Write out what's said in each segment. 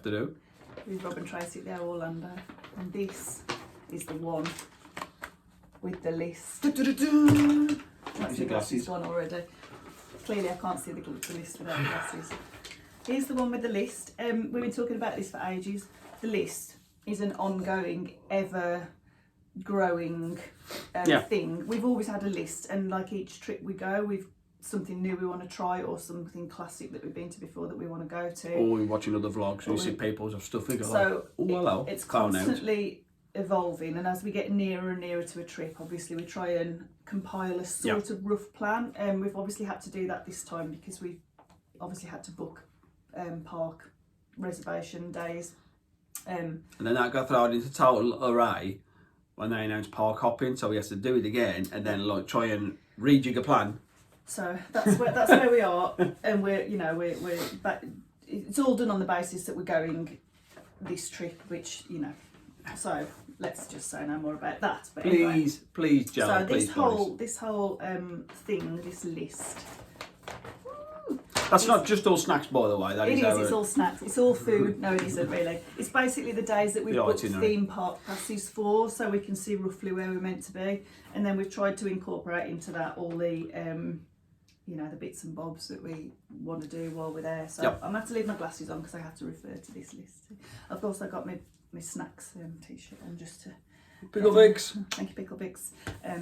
to do. With Rob and Tracy at the Orlando. And this is the one with the list. That's the glasses one already. Clearly I can't see the list without the glasses. Here's the one with the list. We've been talking about this for ages. The list is an ongoing, ever growing thing. We've always had a list, and like each trip we go, we've something new we want to try, or something classic that we've been to before that we want to go to. Or we're watching other vlogs and you see people's stuff. We go so like, oh hello. It's constantly evolving, and as we get nearer and nearer to a trip, obviously we try and compile a sort of rough plan. And we've obviously had to do that this time because we've obviously had to book park reservation days. And then that got thrown into total array when they announced park hopping, so we have to do it again and then like try and rejig a plan. So that's where we are, and we're back, it's all done on the basis that we're going this trip, which so let's just say no more about that. But please, Jill, so this whole thing, this list. That's not just all snacks, by the way. It's all snacks. It's all food. No, it isn't really. It's basically the days that we've booked theme park passes for, so we can see roughly where we're meant to be, and then we've tried to incorporate into that all the the bits and bobs that we want to do while we're there. So I'm going to have to leave my glasses on because I have to refer to this list. I've also got my snacks t-shirt on just to... Pickle Bix. Thank you, Pickle Bix.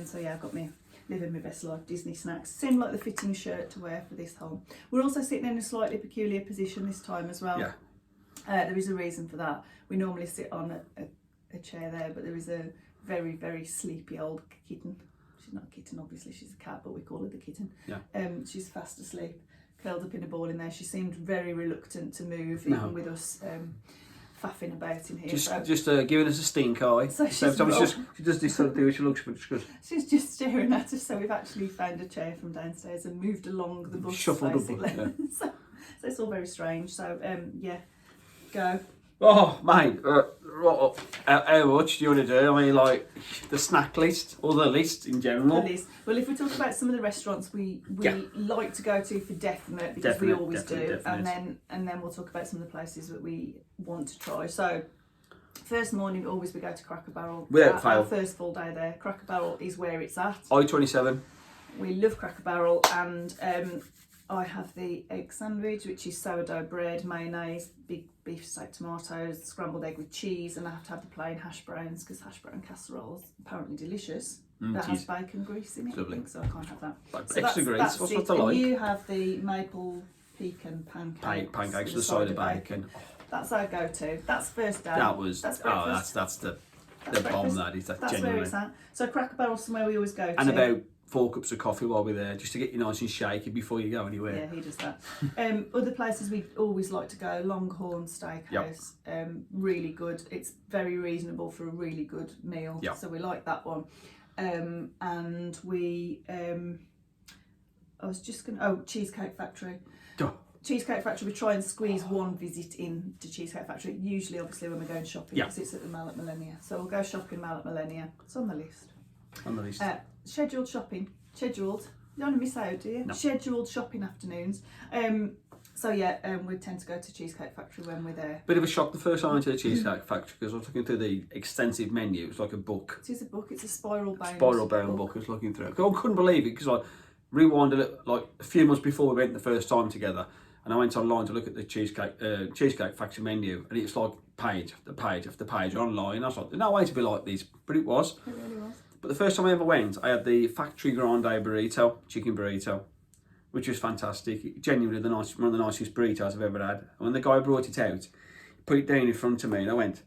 So yeah, I've got me living my best life Disney snacks. Seemed like the fitting shirt to wear for this home. We're also sitting in a slightly peculiar position this time as well. Yeah. There is a reason for that. We normally sit on a chair there, but there is a very, very sleepy old kitten. She's not a kitten, obviously, she's a cat, but we call her the kitten. Yeah. She's fast asleep, curled up in a ball in there. She seemed very reluctant to move, even with us faffing about in here. Just giving us a stink eye. So she does this sort of thing, she looks for disgust. She's just staring at us, so we've actually found a chair from downstairs and moved along the bus, shuffled basically. Up, yeah. so it's all very strange. So go. Oh, mate, how much do you want to do? I mean, like, the snack list, or the list in general? The list. Well, if we talk about some of the restaurants we like to go to for definite, because we always do, and then we'll talk about some of the places that we want to try. So, first morning, always we go to Cracker Barrel. Without fail. Our first full day there. Cracker Barrel is where it's at. I-27. We love Cracker Barrel, and I have the egg sandwich, which is sourdough bread, mayonnaise, big beef steak tomatoes, scrambled egg with cheese, and I have to have the plain hash browns because hash brown casserole is apparently delicious. That has bacon grease in it, I think, so I can't have that. So extra grease, what's what I like? And you have the maple pecan pancakes. Pancakes with a side of bacon. That's our go-to. That's first day. That's the bomb, that is. That's genuinely. Where it's at. So Cracker Barrel's somewhere we always go to. And about 4 cups of coffee while we're there, just to get you nice and shaky before you go anywhere. Yeah, he does that. Other places we always like to go, Longhorn Steakhouse, really good. It's very reasonable for a really good meal, so we like that one. And we, I was just going to, Cheesecake Factory. Cheesecake Factory, we try and squeeze one visit in to Cheesecake Factory, usually obviously when we're going shopping, because it's at the Mall at Millennia. So we'll go shopping Mall at Millennia. It's on the list. On the list. Scheduled shopping. Scheduled. You don't want to miss out, do you? No. Scheduled shopping afternoons. We tend to go to Cheesecake Factory when we're there. Bit of a shock the first time I went to the Cheesecake Factory because I was looking through the extensive menu. It was like a book. It is a book. It's a spiral-bound book. I was looking through it. I couldn't believe it because I rewinded it like a few months before we went the first time together, and I went online to look at the Cheesecake Factory menu, and it's like page after page after page online. I was like, there's no way to be like this, but it was. It really was. But the first time I ever went, I had the Factory Grande burrito, chicken burrito, which was fantastic. Genuinely one of the nicest burritos I've ever had. And when the guy brought it out, he put it down in front of me, and I went,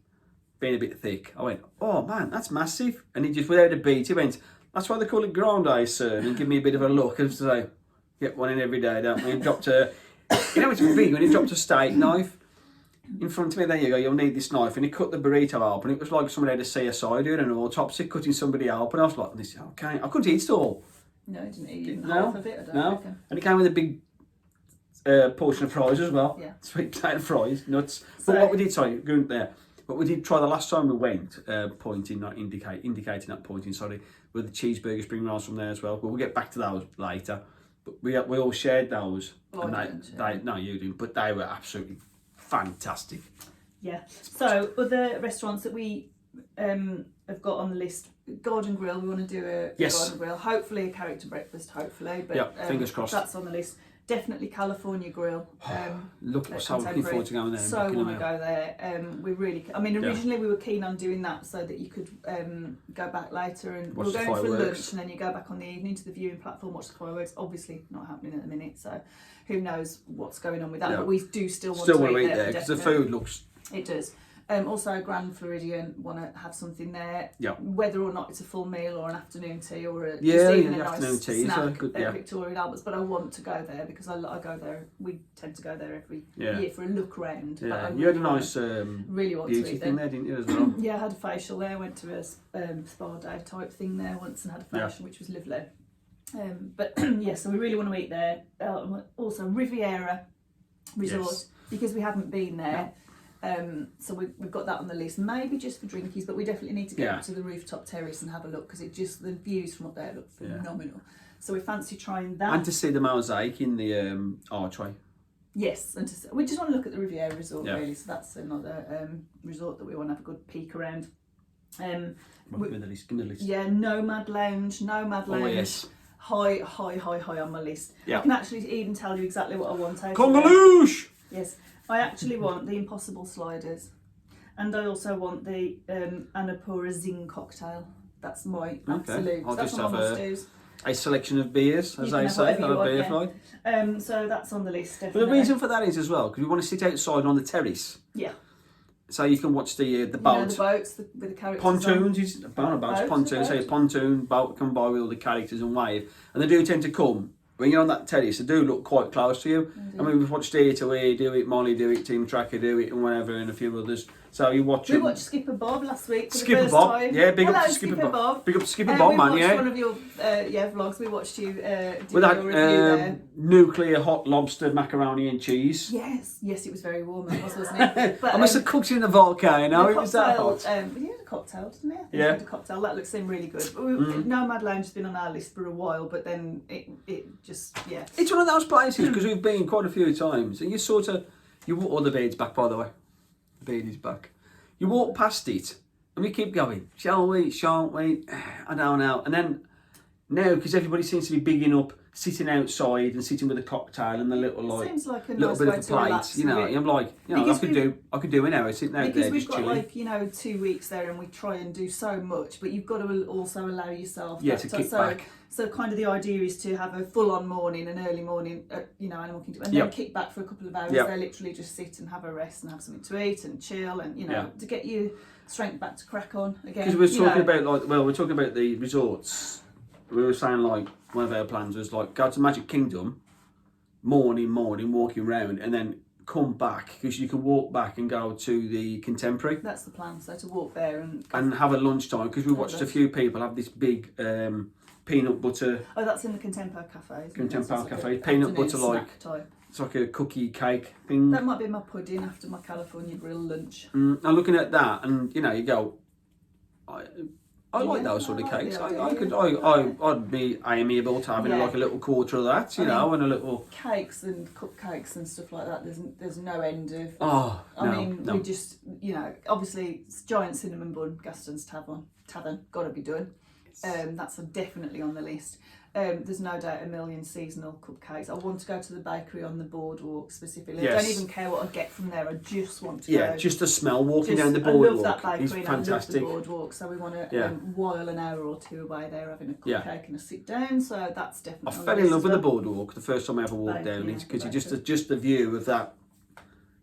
being a bit thick, I went, oh man, that's massive. And he just, without a beat, he went, that's why they call it Grande, sir. And give me a bit of a look and say, get one in every day, don't we? And dropped it's big when he dropped a steak knife in front of me. There you go, you'll need this knife. And he cut the burrito open. It was like somebody had a CSI doing an autopsy, cutting somebody open. I was like, this okay. I couldn't eat it all. No, he didn't eat half of it, I don't reckon. And it came with a big portion of fries as well. Yeah. Sweet potato fries, nuts. But what we did, going there, what we did try the last time we went, indicating not pointing, sorry, with the cheeseburger spring rolls from there as well. But we'll get back to those later. But we all shared those. Well, and no, you didn't, but they were absolutely fantastic. Yeah. So other restaurants that we have got on the list: Garden Grill. We want to do a Garden Grill. Hopefully a character breakfast. Hopefully, but fingers crossed. That's on the list. Definitely California Grill. So looking forward to going there. So want to go there. We really. I mean, originally we were keen on doing that so that you could go back later and watch we were going for fireworks. lunch and then you go back on the evening to the viewing platform, watch the fireworks. Obviously not happening at the minute, so who knows what's going on with that? But we do still want to eat there because the food looks. It does. Also, Grand Floridian want to have something there. Yeah. Whether or not it's a full meal or an afternoon tea or just afternoon even a nice tea snack good, at Victoria Albert's. But I want to go there because I go there. We tend to go there every year for a look round. Yeah. But You had a nice really want beauty to eat thing there, didn't you, as well? Yeah, I had a facial there. Went to a spa day type thing there once and had a facial, which was lovely. But so we really want to eat there. Also Riviera Resort because we haven't been there. So we've got that on the list, maybe just for drinkies, but we definitely need to go up to the rooftop terrace and have a look because the views from up there look phenomenal. So we fancy trying that. And to see the mosaic in the archway. Yes, and we just want to look at the Riviera Resort really, so that's another resort that we want to have a good peek around. Give me the list. Yeah, Nomad Lounge. Oh, yes. High on my list. Yeah. I can actually even tell you exactly what I want out of Congaloosh! Yes. I actually want the Impossible sliders, and I also want the Annapurna Zing cocktail. That's my absolute. I'll that's just what have I must do. a selection of beers, as You I can say, have on a whatever you beer want, flight. So that's on the list. But Definitely. the reason for that is as well because we want to sit outside on the terrace. Yeah. So you can watch the boat. You know, the boats with the characters. Pontoons, pontoons. So Boat. a pontoon boat come by with all the characters and wave, and they do tend to come. When you're on that terrace, they do look quite close to you. I mean, we've watched Ear to Ear do it, Molly do it, Team Tracker do it, and whatever, and a few others. So you watch We watched Skipper Bob last week for Skipper the first Bob, time. yeah, big Hello, up to Skipper Bob. Big up to Skipper Bob, Bob, man, We yeah. watched one of your vlogs. We watched you do with your that review there. nuclear hot lobster macaroni and cheese. Yes, it was very warm, wasn't it? But, I must have cooked in the volcano. It was that hot. We had a cocktail, didn't we? Yeah. We had a cocktail. That looks really good. Nomad Lounge has been on our list for a while, but then it just, It's one of those places because we've been quite a few times, and you walk all the beard's back, by the way. The beard is back. You walk past it, and we keep going. Shall we? Shan't we? I don't know. And then now, because everybody seems to be bigging up sitting outside and sitting with a cocktail and the little seems like a little nice bit way of a to plate. relax, You know, really. I'm like, I could do an hour sitting out because there we've just got chilling. 2 weeks there, and we try and do so much, but you've got to also allow yourself. To kick back. So kind of the idea is to have a full-on morning, an early morning, Animal Kingdom, and then kick back for a couple of hours. They literally just sit and have a rest and have something to eat and chill, and to get your strength back to crack on again. Because we're talking about the resorts. We were saying like one of our plans was like go to Magic Kingdom, morning, walking around, and then come back because you can walk back and go to the Contemporary. That's the plan. So to walk there and have a lunchtime because we watched a few people have this big peanut butter. Oh, that's in the Contemporary Cafe. Contemporary Cafe, peanut butter like type. It's like a cookie cake thing. That might be my pudding after my California Grill lunch. I'm looking at that, and you go. I like those sort of cakes. I'd be amiable to having like a little quarter of that, and a little cakes and cupcakes and stuff like that. There's no end of. We just obviously it's giant cinnamon bun, Gaston's Tavern, got to be done. That's definitely on the list. There's no doubt a million seasonal cupcakes. I want to go to the bakery on the boardwalk specifically. Yes. I don't even care what I get from there. I just want to go. Just the smell walking down the boardwalk. I love that bakery is and fantastic. I love the boardwalk. So we want to while an hour or two away there having a cupcake and a sit down. So that's definitely. I fell in love with the boardwalk the first time I ever walked down it because just the view of that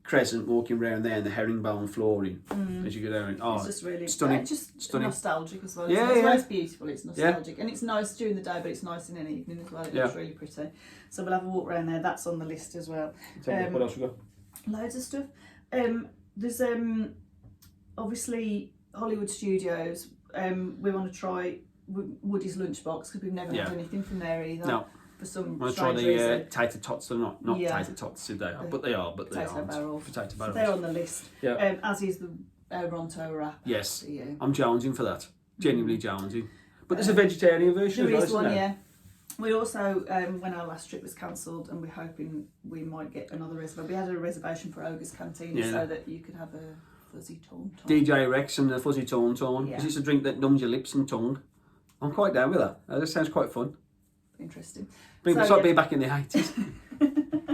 crescent walking around there and the herringbone flooring as you go down. It's just really stunning. Stunning. Nostalgic as well. Yeah, it's beautiful. It's nostalgic and it's nice during the day, but it's nice in an evening as well. It looks really pretty. So we'll have a walk around there. That's on the list as well. What else we got? Loads of stuff. There's obviously Hollywood Studios. We want to try Woody's Lunchbox because we've never had anything from there either. No. For some I want to try the tater tots. They're not tater tots today, but they are. Potato barrels. Potato barrels. So they're on the list. Yeah. As is the Ronto wrap. Yes. I'm jonesing for that. Genuinely jonesing. But there's a vegetarian version there as well, is isn't one, there? We also, when our last trip was cancelled, and we're hoping we might get another reservation. We had a reservation for Ogre's Canteen so that you could have fuzzy tauntaun. DJ Rex and the fuzzy tauntaun. Yeah. Because it's a drink that numbs your lips and tongue. I'm quite down with that. That sounds quite fun. Interesting. It's like being back in the 80s.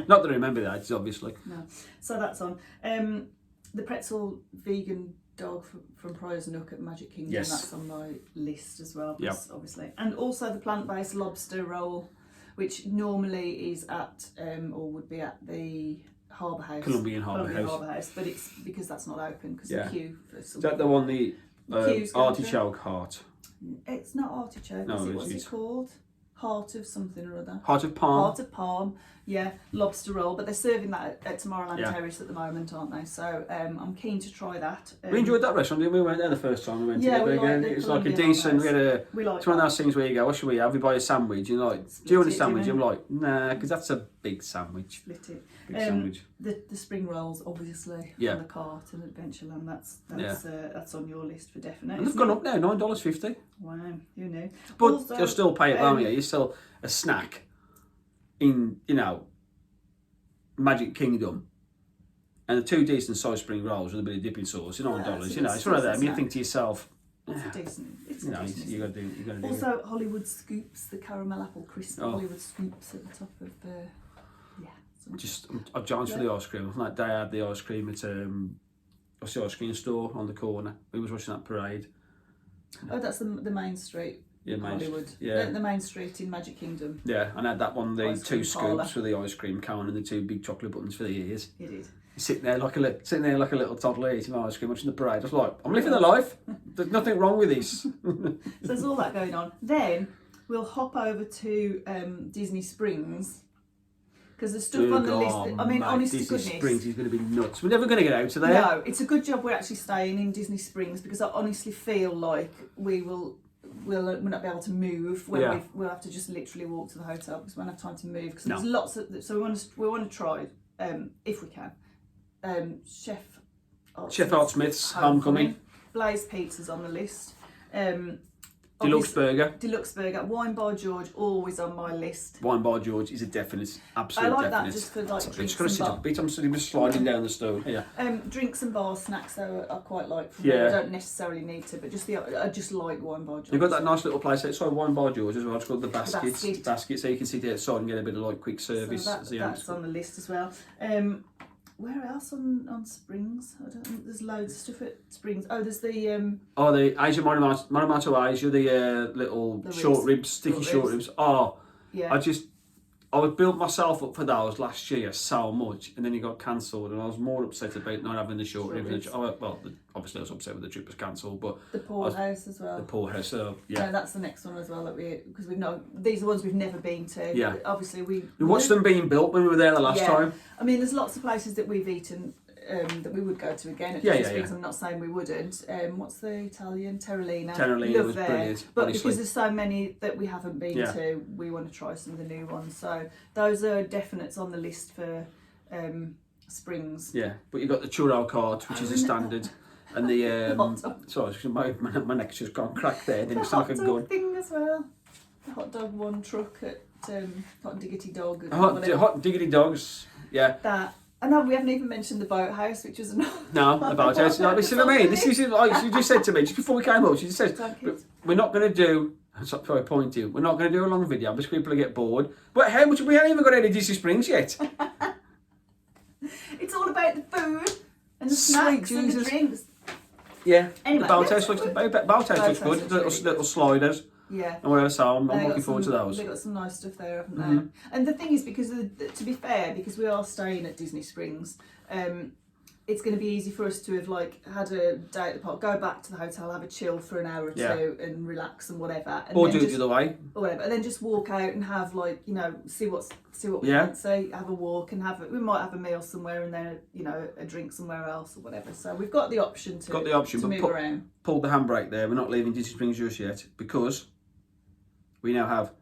Not that I remember the 80s, obviously. No. So that's on. The pretzel vegan dog from Prior's Nook at Magic Kingdom. Yes. That's on my list as well. Yep. Obviously. And also the plant-based lobster roll, which normally is at, or would be at the Harbour House. Colombian Harbour House. But it's because that's not open because Yeah. the queue for Is that the one, the queue's going artichoke heart? It's not artichoke, No, what's it called? Heart of something or other. Heart of palm. Heart of palm, yeah, lobster roll. But they're serving that at Tomorrowland Yeah. Terrace at the moment, aren't they? So I'm keen to try that. We enjoyed that restaurant, didn't we? We went there the first time we went Yeah, together we liked again. the It was like a Colombian decent, Harbour it's one of those things where you go, what should we have? We buy a sandwich. And you're like, do you want a sandwich? I'm like, nah, because that's a big sandwich. Split it. Big sandwich. The spring rolls, obviously, Yeah. on the cart and Adventureland. That's on your list for definite. And they've gone up now, $9.50. Wow, who knew? But Also, you'll still pay it, won't you? You're still a snack in, Magic Kingdom. And the 2 decent sized spring rolls with a bit of dipping sauce, $9. It's one of them. You think to yourself, It's a decent. It's a you decent. got to do it. Also, Hollywood Scoops, the caramel apple crisp Oh. Hollywood Scoops at the top of the. Yeah. I've joined for the ice cream. That day I had the ice cream at what's the ice cream store on the corner. We was watching that parade. Oh, that's the main street. Yeah, Hollywood. Yeah. The main street in Magic Kingdom. Yeah, and I had that one, the Ice 2 cream parlour. scoops for the ice cream cone and the 2 big chocolate buttons for the ears. You did. Sitting there like a little toddler eating ice cream, watching the parade. I was like, I'm living the life. There's nothing wrong with this. So there's all that going on. Then we'll hop over to Disney Springs because the stuff on the list. I mean, honest to Disney goodness. Springs is going to be nuts. We're never going to get out of there. No, it's a good job we're actually staying in Disney Springs because I honestly feel like we'll not be able to move when we'll have to just literally walk to the hotel because we won't have time to move because there's lots of. So we want to try if we can. Chef Art Smith's Homecoming. Blaze Pizza's on the list. Deluxe Burger. Wine Bar George, always on my list. Wine Bar George is a definite, absolute I like definite. that just for like It's got to sit up a bit. I'm sitting just sliding down the stone. Yeah. Drinks and bar snacks though I quite like. From Yeah. there. I don't necessarily need to, but I just like Wine Bar George. You've got that nice little place outside Wine Bar George as well. It's called the Basket. Basket, so you can sit outside and get a bit of like quick service. So that's on the list as well. Where else on Springs? I don't think there's loads of stuff at Springs. Oh, there's the the Asia Marimoto Asia, the little short ribs, sticky short ribs. Oh, yeah. I would build myself up for those last year so much, and then it got cancelled, and I was more upset about not having the short ribs. Obviously I was upset with the trip was cancelled, but the Porthouse as well. The Porthouse, yeah. No, that's the next one as well because these are ones we've never been to. Yeah. Obviously We watched them being built when we were there the last time. I mean, there's lots of places that we've eaten that we would go to again at Disney Springs. I'm not saying we wouldn't. What's the Italian? Terralina. Terralina was brilliant. But honestly. because there's so many that we haven't been to, we want to try some of the new ones. So those are definites on the list for Springs. Yeah, but you've got the churro cart, which is a standard. And the sorry, my neck's just gone crack there. Then it's like a gun. Thing as well. The hot dog one truck at Hot Diggity Dog. Hot Diggity Dogs. Yeah. That. I know we haven't even mentioned the boathouse, which was another. No, the boathouse. No, listen to me. This is like you just said to me just before we came up. She just said, "We're not going to do." Sorry, point to you. We're not going to do a long video because people will get bored. But how much? We haven't even got any Disney Springs yet. It's all about the food and the snacks and the drinks. Yeah. Anyway, the boathouse looks good. Little sliders. Yeah. And whatever, so I'm looking forward to those. They've got some nice stuff there, haven't they? And the thing is, to be fair, because we are staying at Disney Springs, it's going to be easy for us to have had a day at the park, go back to the hotel, have a chill for an hour or two, and relax and whatever. And or do it the other way. Or whatever, and then just walk out and have see what we fancy, have a walk and we might have a meal somewhere and then a drink somewhere else or whatever. So we've got the option to move around. Pulled the handbrake there. We're not leaving Disney Springs just yet because we now have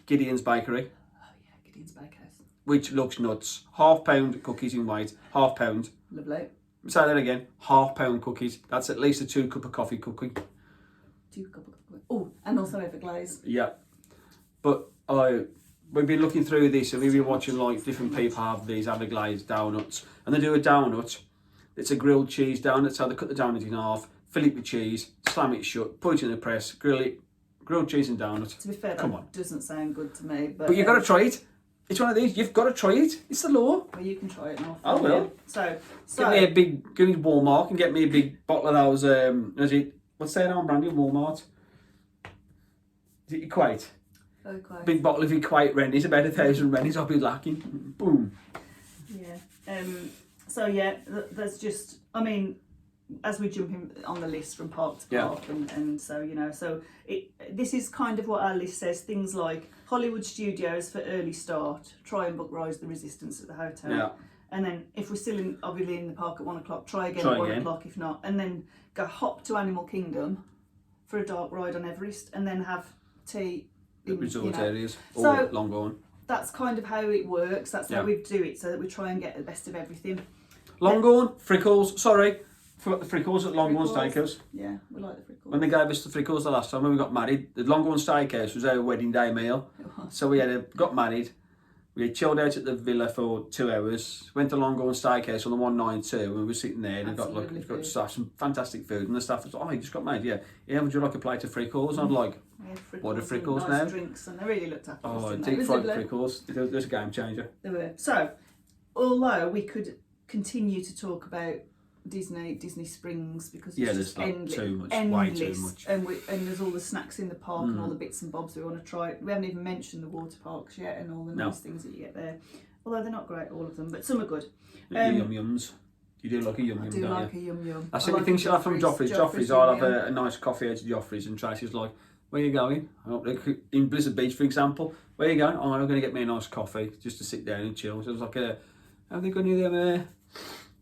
Gideon's Bakery. Oh yeah, Gideon's Bakehouse. Which looks nuts. £half cookies in weight. £half. Lovely. Say that again. £half cookies. That's at least a 2 cup of coffee cookie. 2 cup of coffee. Oh, and also Everglaze. Yeah. But we've been looking through this and we've been watching different people have these Everglaze donuts. And they do a donut It's a grilled cheese donut. So they cut the donut in half, fill it with cheese, slam it shut, put it in the press, grill it. Grilled cheese and donut. To be fair, that doesn't sound good to me. But you've got to try it. It's one of these. You've got to try it. It's the law. Well, you can try it now. I will. So get me a big. Go to Walmart and get me a big bottle of those. What's that on brand in Walmart? Is it Equate? Equate. Big bottle of Equate Rennies, about 1,000 Rennies. I'll be lacking. Boom. Yeah. So yeah, there's just. I mean, as we jump in on the list from park to park, and so this is kind of what our list says. Things like Hollywood Studios for early start, try and book Rise the Resistance at the hotel. Yeah. And then if we're still obviously in the park at 1 o'clock, try again at 1 o'clock if not. And then go hop to Animal Kingdom for a dark ride on Everest, and then have tea in resort areas or so Longhorn. That's kind of how it works. That's how we do it, so that we try and get the best of everything. Longhorn, Frickles, sorry. Forgot the Frickles at Longhorn Steakhouse. Yeah, we like the Frickles. When they gave us the Frickles the last time when we got married, the Longhorn Steakhouse was our wedding day meal. So we got married, we chilled out at the villa for 2 hours, went to Longhorn Steakhouse on the 192, and we were sitting there and got some fantastic food, and the staff was like, oh, you just got married, yeah, would you like a plate of Frickles? And I'm like, what are Frickles now? Drinks, and they really looked after us. Oh, deep fried Frickles, there's a game changer. They were. So, although we could continue to talk about Disney Springs, because it's there's endless, too much, endless, way too much. And there's all the snacks in the park and all the bits and bobs we want to try. We haven't even mentioned the water parks yet and all the nice things that you get there. Although they're not great, all of them, but some are good. Yum yums. You do like a yum yum, don't you? A yum yum. That's the only thing she'll have from Joffrey's. I'll have a nice coffee out of Joffrey's, and Tracy's like, where are you going? In Blizzard Beach, for example, where are you going? Oh, I'm going to get me a nice coffee just to sit down and chill. So it was like, have they got any of them?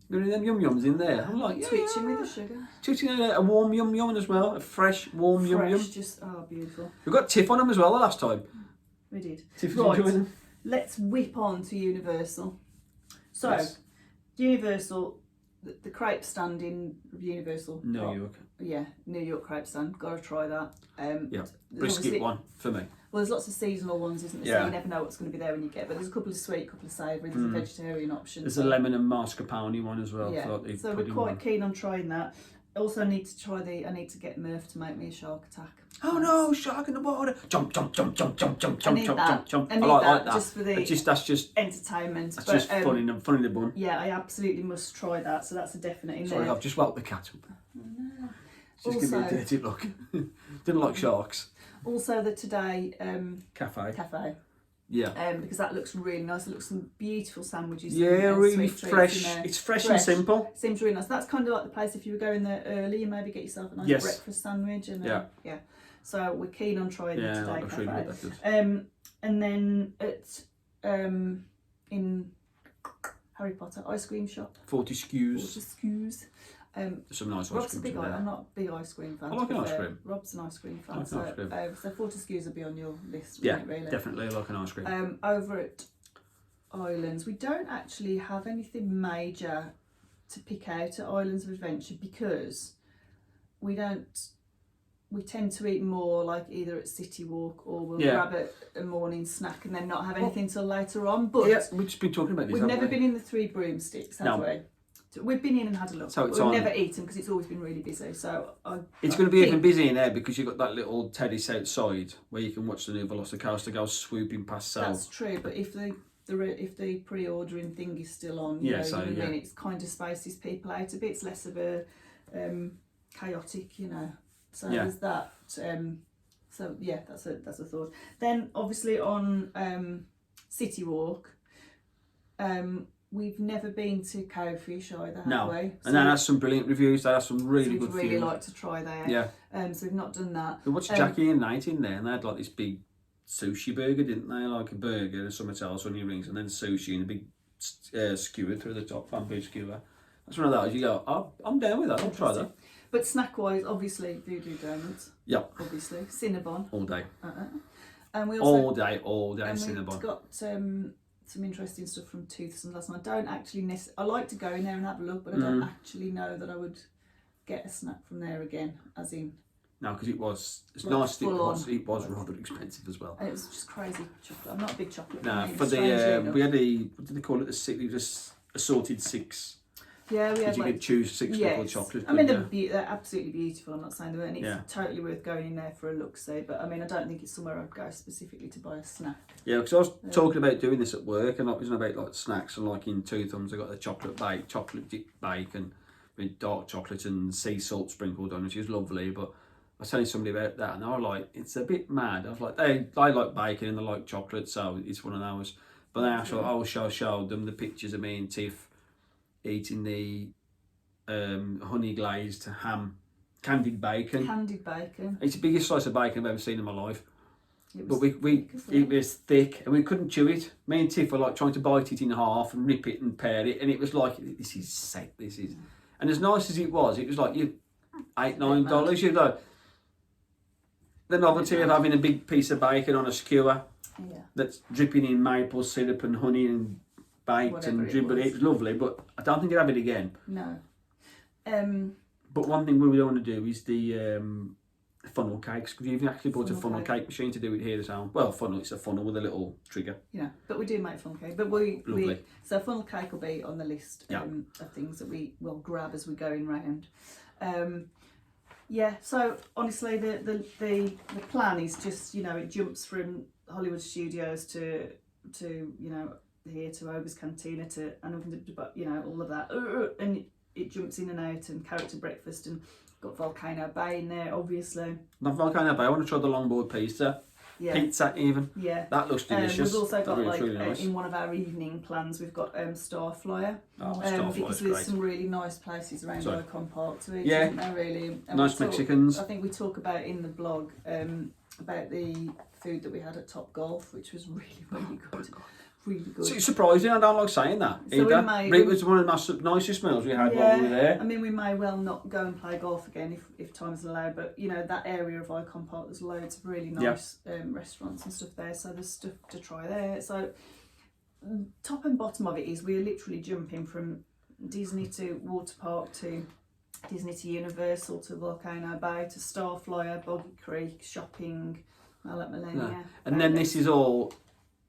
Them yum yums in there. I'm like, twitching with the sugar. Twitching a warm yum yum as well, a fresh warm yum yum. Just beautiful. We got Tiff on them as well the last time. We did. Tiff right, enjoying them. Let's whip on to Universal. So, Universal, the crepe stand in Universal. New York. Yeah, New York crepe stand. Got to try that. Brisket one for me. Well, there's lots of seasonal ones, isn't there? So you never know what's going to be there when you get. But there's a couple of sweet, a couple of savoury. There's a vegetarian option. There's a lemon and mascarpone one as well. Yeah. So we're quite keen on trying that. Also, I need to get Murph to make me a shark attack. Oh no, shark in the water! Jump, jump, jump, jump, jump, jump, jump, jump, jump. I like that. Just for the that's just entertainment. That's just fun in the bun. Yeah, I absolutely must try that. So that's a definite in there. Sorry, I've just whelped the cat up. Oh, no. Just give me a dirty look. Didn't like sharks. Also, the Today Cafe. Yeah. Because that looks really nice. It looks some beautiful sandwiches. Yeah, really fresh. It's fresh and simple. Seems really nice. That's kind of like the place if you were going there early, you maybe get yourself a nice breakfast sandwich. And yeah. So we're keen on trying the Today Cafe. Really good, that and then at in Harry Potter ice cream shop. 40 skews. Some nice Rob's ice cream. I'm not a big ice cream fan. I like an ice cream. Rob's an ice cream fan. So 40 skews will be on your list. Yeah, really. Definitely like an ice cream. Over at Islands, we don't actually have anything major to pick out at Islands of Adventure because we tend to eat more like either at City Walk or we'll grab a morning snack and then not have anything till later on. But we've just been talking about this. We've never been in the Three Broomsticks, have we? We've been in and had a look. So we've never eaten because it's always been really busy. So it's going to be even busy in there because you've got that little terrace outside where you can watch the new Velocicoaster go swooping past. That's true, but if the pre-ordering thing is still on, you know what I mean, it's kind of spaces people out a bit. It's less of a chaotic, you know. So there's that. That's a thought. Then obviously on City Walk, we've never been to Cowfish either, have we? So and that has some brilliant reviews. That has some really good food. We'd really like to try there. Yeah. So we've not done that. We watched Jackie and Knight in there, and they had like this big sushi burger, didn't they? Like a burger and something else on your rings, and then sushi and a big skewer through the top, vampire skewer. That's one of those. You go, oh, I'm down with that. I'll try that. But snack-wise, obviously, Voodoo Donuts. Yeah. Obviously, Cinnabon. All day. And we also all day Cinnabon. We've got some interesting stuff from Toothsome last night. I don't actually I like to go in there and have a look, but I don't actually know that I would get a snack from there again, as in. No, because it's nice. It was rather expensive as well. And it was just crazy chocolate. I'm not a big chocolate. No, for the we had what did they call it? The assorted 6 Yeah, we had Because you could choose 6 different chocolates. I mean, couldn't you? they're absolutely beautiful. I'm not saying they weren't. It's totally worth going in there for a look see. But I mean, I don't think it's somewhere I'd go specifically to buy a snack. Yeah, because I was talking about doing this at work, and I was about like snacks, and like in Two Thumbs, I got the chocolate dip bacon with dark chocolate and sea salt sprinkled on, which is lovely. But I was telling somebody about that, and they were like, it's a bit mad. I was like, they like bacon and they like chocolate, so it's one of those. But then actually, I showed them the pictures of me and Tiff eating the honey glazed ham, candied bacon. Candied bacon. It's the biggest slice of bacon I've ever seen in my life. But it was thick and we couldn't chew it. Me and Tiff were like trying to bite it in half and rip it and pare it, and it was like, this is sick. This is, and as nice as it was like you $8-9. You know, the novelty of having a big piece of bacon on a skewer that's dripping in maple syrup and honey and baked Whatever and dribbling. It was lovely, but I don't think I'd have it again. No. But one thing we would want to do is the funnel cakes, because you've actually bought a funnel cake machine to do it here as well. Well, funnel, it's a funnel with a little trigger. Yeah, but we do make funnel cake. But so funnel cake will be on the list of things that we will grab as we're going round. So honestly, the plan is just, you know, it jumps from Hollywood Studios to you know, here to Ogre's Cantina to, and you know, all of that, and it jumps in and out, and character breakfast, and got Volcano Bay in there, obviously. Not Volcano Bay, I want to try the longboard pizza. Yeah. Pizza even. Yeah. That looks delicious. We've also got really nice. In one of our evening plans, we've got Starflyer. Starflyer's because great. there's some really nice places around Icon Park to eat, yeah. isn't there, really? And nice Mexicans. I think we talk about in the blog about the food that we had at Top Golf, which was really good. Really good. It's surprising, I don't like saying that so either. It was one of the nicest meals we had while we were there. I mean, we may well not go and play golf again if time's allowed, but you know, that area of Icon Park, there's loads of really nice restaurants and stuff there, so there's stuff to try there. So top and bottom of it is we're literally jumping from Disney to Water Park to Disney to Universal to Volcano Bay to Starflyer, Boggy Creek, shopping, Mallet Millennia. And then this is all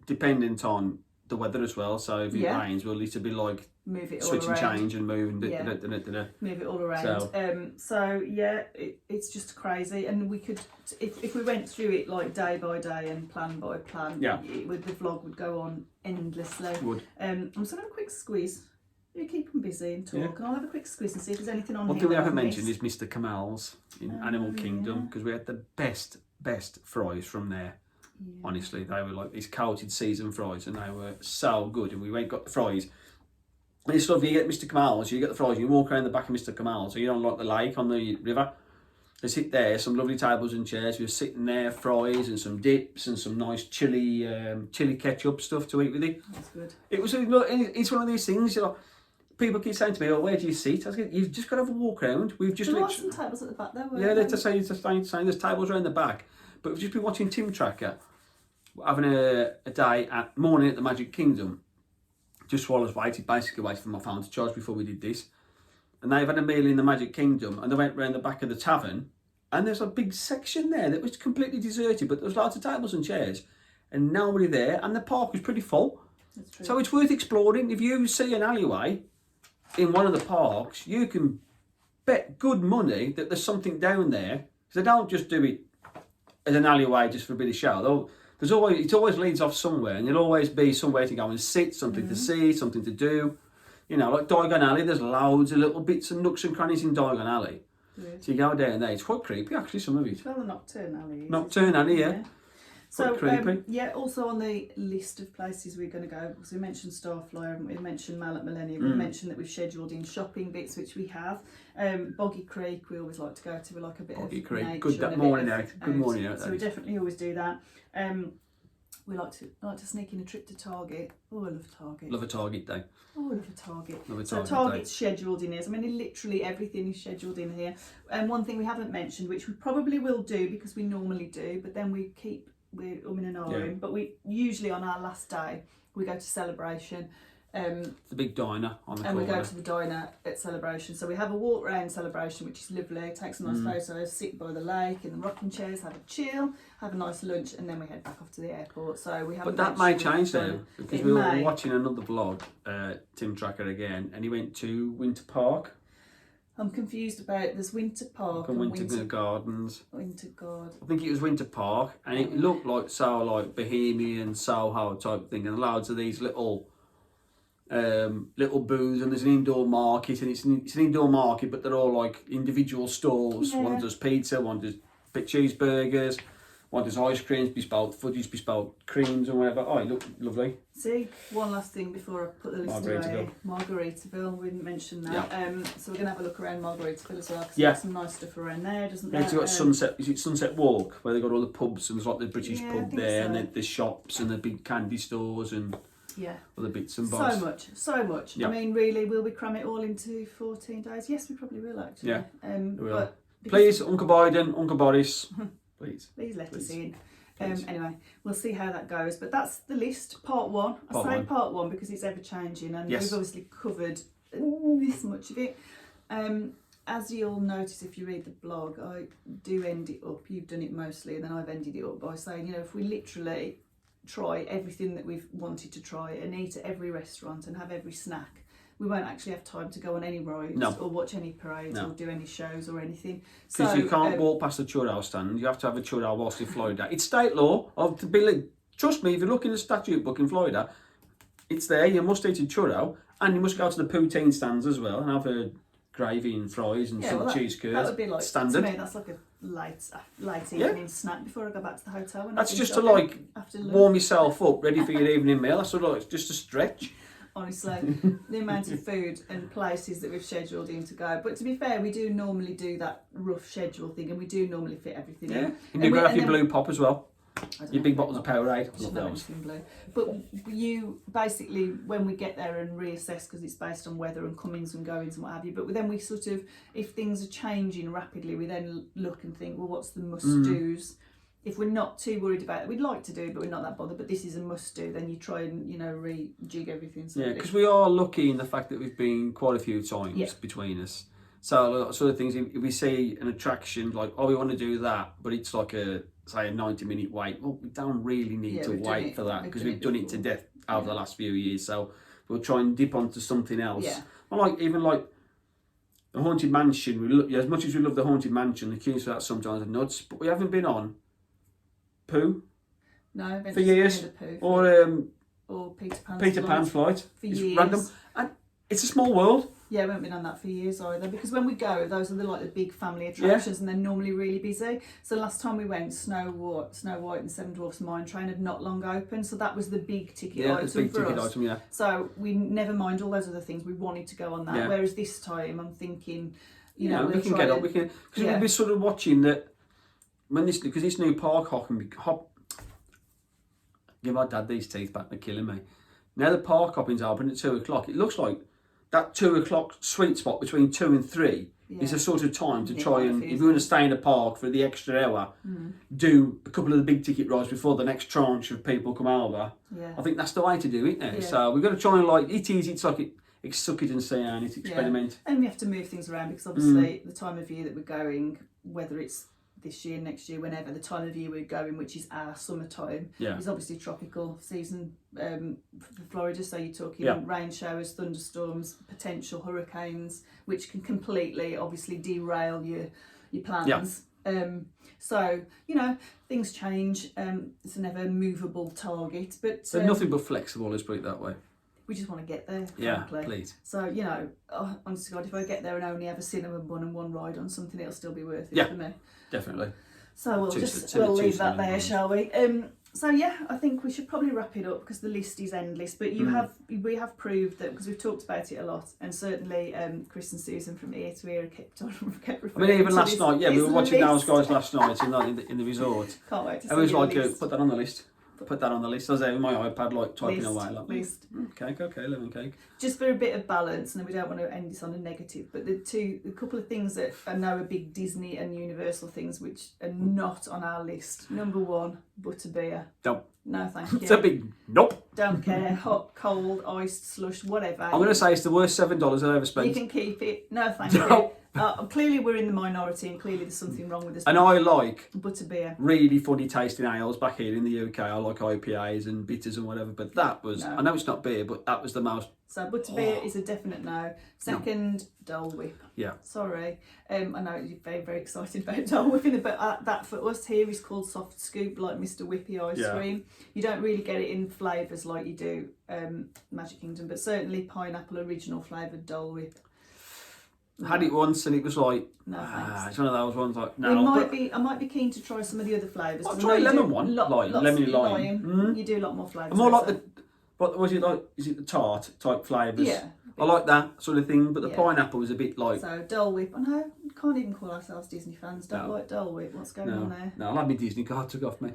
dependent on the weather as well, so if it rains, we'll need to be like move it switch all and around. change and move and move it all around. So it's just crazy, and we could, if we went through it like day by day and plan by plan, the vlog would go on endlessly. I'm just gonna have a quick squeeze. You keep them busy and talk, and I'll have a quick squeeze and see if there's anything on here. One thing we haven't mentioned is Mr. Kamal's in Animal Kingdom, because we had the best fries from there. Honestly, they were like these coated seasoned fries, and they were so good. And we went got the fries. And it's lovely. You get Mr. Kamal's, you get the fries, and you walk around the back of Mr. Kamal's, so you're on like the lake on the river. They sit there, some lovely tables and chairs. We were sitting there, fries and some dips and some nice chili ketchup stuff to eat with it. That's good. It was. It's one of these things. You know, people keep saying to me, "Oh, where do you sit?" I was like, "You've just got to have a walk around." We've just there were some tables at the back there. Yeah, they're saying there's tables around the back. But we've just been watching Tim Tracker, having a day at morning at the Magic Kingdom, just while I was waiting for my phone to charge before we did this. And they've had a meal in the Magic Kingdom, and they went round the back of the tavern, and there's a big section there that was completely deserted, but there was lots of tables and chairs, and nobody there, and the park was pretty full. That's true. So it's worth exploring. If you see an alleyway in one of the parks, you can bet good money that there's something down there, because they don't just do it as an alleyway just for a bit of show. It always leads off somewhere, and there'll always be somewhere to go and sit, something to see, something to do. You know, like Diagon Alley, there's loads of little bits and nooks and crannies in Diagon Alley. Good. So you go down there, it's quite creepy actually, some of it. Well, the Nocturne Alley. Nocturne Alley, yeah. So, creepy. Also on the list of places we're going to go, because we mentioned Starflyer, and we mentioned Mallet Millennium, we mentioned that we've scheduled in shopping bits, which we have. Boggy Creek, we always like to go to, we like a bit Boggy of Creek, nature. good that morning out. Good morning out. So we definitely always do that. We like to sneak in a trip to Target. Oh, I love Target. Love a Target day. Oh, I love a Target. Love a So Target Target's scheduled in here. I mean, literally everything is scheduled in here. And one thing we haven't mentioned, which we probably will do because we normally do, but then we're umming and ahhing. But we usually on our last day we go to Celebration. The big diner on the and corner. we go to the diner at Celebration. So we have a walk around Celebration, which is lovely. Take some nice photos, sit by the lake in the rocking chairs, have a chill, have a nice lunch, and then we head back off to the airport. So we have. But that may change now, because we were watching another vlog, Tim Tracker again, and he went to Winter Park. I'm confused about there's Winter Park and Winter Gardens. Winter Garden. I think it was Winter Park, and it looked like Bohemian Soho type thing, and loads of these little booths, and there's an indoor market, and it's an indoor market, but they're all like individual stores. Yeah. One does pizza, one does cheeseburgers, one does ice creams, bespoke fudges, bespoke creams, and whatever. Oh, it looked lovely. See, one last thing before I put the list away. Margaritaville, we didn't mention that. Yeah. So we're going to have a look around Margaritaville as well, because Yeah. there's some nice stuff around there, doesn't there? It's got Sunset. Is it Sunset Walk, where they got all the pubs, and there's like the British Yeah, I pub think there, so. and the shops, and the big candy stores, and other bits and bobs. So much. Yeah. I mean, really, will we cram it all into 14 days? Yes, we probably will, actually. Yeah, we will. But Please, Uncle Biden, Uncle Boris, please. Please let us in. Please. Anyway, we'll see how that goes. But that's the list, part one. I say part one because it's ever changing, and we've obviously covered this much of it. As you'll notice if you read the blog, I do end it up, you've done it mostly, and then I've ended it up by saying, if we literally try everything that we've wanted to try and eat at every restaurant and have every snack, we won't actually have time to go on any rides or watch any parades or do any shows or anything. Because you can't walk past the churro stand, you have to have a churro whilst in Florida. It's state law. Trust me, if you look in the statute book in Florida, it's there, you must eat a churro, and you must go to the poutine stands as well and have a gravy and fries and some cheese curds. That would be like, standard. To me, that's like a late evening snack before I go back to the hotel. That's just to warm yourself up, ready for your evening meal. That's it's just a stretch. Honestly, the amount of food and places that we've scheduled in to go. But to be fair, we do normally do that rough schedule thing, and we do normally fit everything in. And you grab your blue pop as well. Your big bottles of Powerade. Love those. Blue. But you basically, when we get there and reassess, because it's based on weather and comings and goings and what have you, but then we sort of, if things are changing rapidly, we then look and think, well, what's the must-dos? If we're not too worried about it, we'd like to do it, but we're not that bothered, but this is a must-do, then you try and, rejig everything. Yeah, because we are lucky in the fact that we've been quite a few times between us. So sort of things, if we see an attraction, like, we want to do that, but it's like a 90-minute wait, well, we don't really need to wait for that, because we've done it to death over the last few years, so we'll try and dip onto something else. Yeah. Well, even the Haunted Mansion, as much as we love the Haunted Mansion, the queues for that sometimes are nuts, but we haven't been on Pooh for years, or Peter Pan flight. For years. It's random, and it's a small world. Yeah, we haven't been on that for years either, because when we go, those are the big family attractions, and they're normally really busy. So last time we went, Snow White and Seven Dwarfs Mine Train had not long opened, so that was the big ticket item for us. So we never mind all those other things. We wanted to go on that. Whereas this time, I'm thinking, we can get up. Because we'll be sort of watching that because this new park hopping. Give my dad these teeth back, they're killing me. Now the park hopping's open at 2:00. It looks like that 2:00 sweet spot between 2 and 3 is a sort of time to try and, if you want to stay in the park for the extra hour, do a couple of the big ticket rides before the next tranche of people come over. Yeah. I think that's the way to do it now. Yeah. So we've got to try and it's suck it and see and it's experiment. And we have to move things around, because obviously the time of year that we're going, whether it's this year, next year, whenever, the time of year we're going, which is our summertime, is obviously tropical season for Florida. So you're talking rain showers, thunderstorms, potential hurricanes, which can completely obviously derail your plans. So things change. It's a never movable target, but they're nothing but flexible. Let's put it that way. We just want to get there, frankly. Yeah, please. So, honest to God, if I get there and only have a cinnamon bun and one ride on something, it'll still be worth it for me. Definitely. So we'll leave that there, shall we? I think we should probably wrap it up, because the list is endless. But we have proved that, because we've talked about it a lot, and certainly Chris and Susan from Ear to Ear kept referring even last night, we were watching those guys last night in the resort. Can't wait to see I was like, list. put that on the list. Put that on the list. I was there with my iPad, typing away. List. Cake, okay, lemon cake. Just for a bit of balance, and we don't want to end this on a negative, but a couple of things that I know are big Disney and Universal things which are not on our list. Number one, butterbeer. Nope. No, thank you. It's a big nope. Don't care. Hot, cold, iced, slush, whatever. I'm going to say it's the worst $7 I've ever spent. You can keep it. No, thank No. you. Clearly we're in the minority, and clearly there's something wrong with this. And I like butterbeer. really funny tasting ales back here in the UK. I like IPAs and bitters and whatever, but that was, No. I know it's not beer, but that was the most. So butterbeer is a definite no. Second, Dole Whip. Yeah. Sorry. I know you're very, very excited about Dole Whip, but that for us here is called soft scoop, like Mr. Whippy ice cream. You don't really get it in flavours like you do Magic Kingdom, but certainly pineapple original flavoured Dole Whip. I had it once and it was like, no thanks. it's one of those ones like, no. I might be keen to try some of the other flavours. I'll try a lemon one, like lemony lime. You do a lot more flavours. I'm more like what was it like? Is it the tart type flavours? Yeah. I like that sort of thing, but the Yeah. pineapple was a bit like. So Dole Whip. I know, we can't even call ourselves Disney fans. Don't like Dole Whip. What's going on there? No, I'll have my Disney card took off me.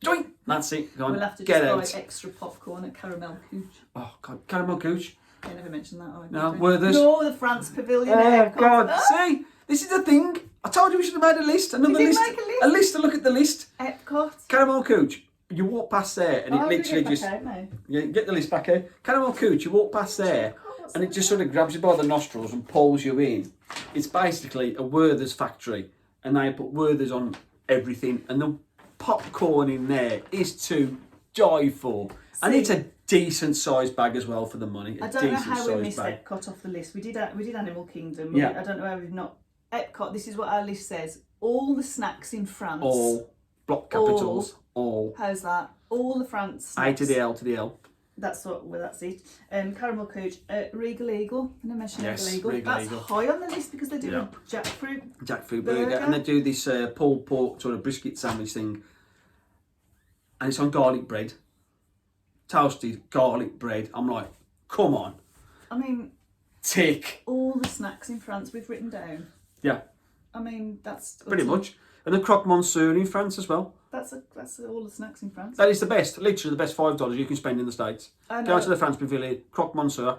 Join! That's it. Go on, We'll have to get just out. buy extra popcorn at Caramel Cooch. Oh God, caramel cooch. I never mentioned that. Either. No, Werther's. No, the France Pavilion. Oh God! See, this is the thing. I told you we should have made a list. Another did list. make a list? A list to look at the list. Epcot. Caramel cooch. You walk past there and it literally just. Yeah, get the list back here. Caramel cooch. You walk past there and it just sort of grabs you by the nostrils and pulls you in. It's basically a Werther's factory, and they put Werther's on everything, and the popcorn in there is to die for. And it's a decent sized bag as well for the money. I don't know how we missed Epcot off the list. We did Animal Kingdom. Yeah. I don't know how we've not. Epcot, this is what our list says. All the snacks in France. All block capitals. All. How's that? All the France A snacks. to the L to the L. That's it. Caramel Cooch, Regal Eagle. I mentioned Yes, Regal Eagle. Regal That's Eagle. high on the list because they do a Jackfruit burger. And they do this pulled pork sort of brisket sandwich thing. And it's on garlic bread. Toasted garlic bread. I'm like, come on. I mean, Tick. all the snacks in France we've written down. Yeah. I mean, that's Pretty much. And the croque monsieur in France as well. That's all the snacks in France. That is the best, literally the best $5 you can spend in the States. Go to the France Pavilion, croque monsieur.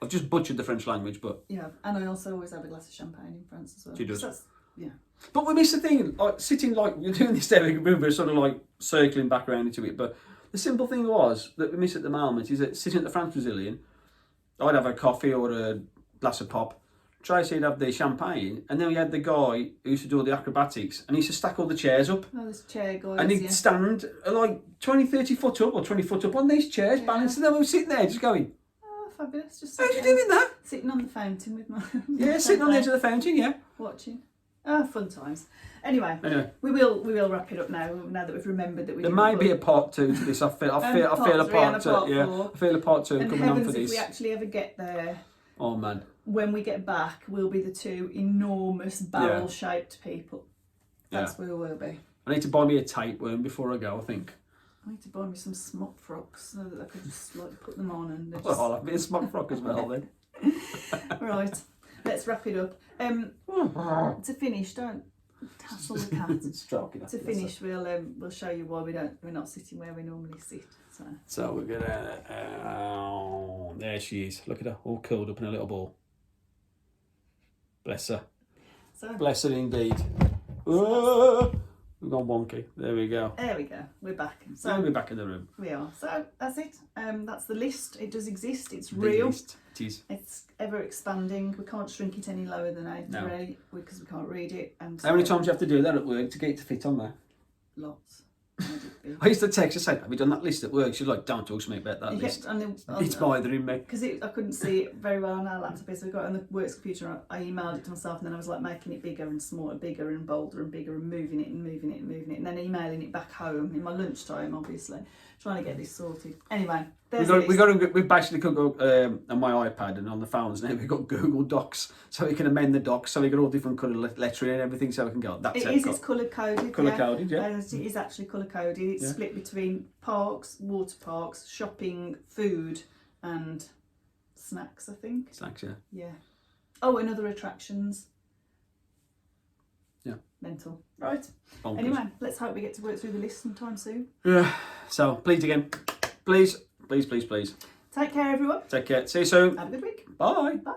I've just butchered the French language, but. Yeah, and I also always have a glass of champagne in France as well. She does. Yeah. But we miss the thing, like sitting like, you're doing this there, we're sort of like circling back around into it, but the simple thing was that we miss at the moment is that sitting at the France Pavilion, I'd have a coffee or a glass of pop. Tracy'd have the champagne, and then we had the guy who used to do all the acrobatics, and he used to stack all the chairs up. Oh, this chair guys. And he'd stand like 20, 30 foot up or 20 foot up on these chairs, balanced, and then we were sitting there just going, oh, fabulous. Just how'd you doing that? sitting on the fountain with my... Yeah, sitting on the edge of the fountain, yeah. Watching. Oh, fun times. Anyway, we will wrap it up now that we've remembered that we there may be a part 2 to this. I feel a part 2. Yeah, I feel a part 2 and coming on for if this. we actually ever get there, Oh man. when we get back, we'll be the two enormous barrel-shaped people. That's where we'll be. I need to buy me a tapeworm before I go, I think. I need to buy me some smock frocks so that I can just like put them on and Well, I'll have me a smock frock as well then. Right, let's wrap it up. To finish, don't tassel the cat. Stroking To finish, we'll show you why we're not sitting where we normally sit. So we're gonna. There she is. Look at her, all curled up in a little ball. Bless her. Bless her indeed. We've gone wonky. There we go. There we go. We're back. So now we're back in the room. We are. So that's it. That's the list. It does exist. It's real. It is. It's ever expanding. We can't shrink it any lower than A3 because we can't read it. And how many times do you have to do that at work to get it to fit on there? Lots. I used to text her saying, have you done that list at work? She's like, don't talk to me about that list. It's bothering me. Because I couldn't see it very well on our laptop, so I got it on the works computer. I emailed it to myself, and then I was like making it bigger and smaller, bigger and bolder and bigger, and moving it and moving it and moving it, and then emailing it back home in my lunchtime, obviously, trying to get this sorted. Anyway, we've basically got on my iPad and on the phones now. We've got Google Docs, so we can amend the docs, so we got all different colour lettering and everything, so we can go. That's it. It's colour coded. Colour-coded, yeah. It is actually colour coded. It's split between parks, water parks, shopping, food, and snacks. I think. Snacks, yeah. Yeah. Oh, and other attractions. Yeah. Mental. Right. Bonkers. Anyway, let's hope we get to work through the list sometime soon. Yeah. So please again, please. Take care, everyone. Take care. See you soon. Have a good week. Bye. Bye.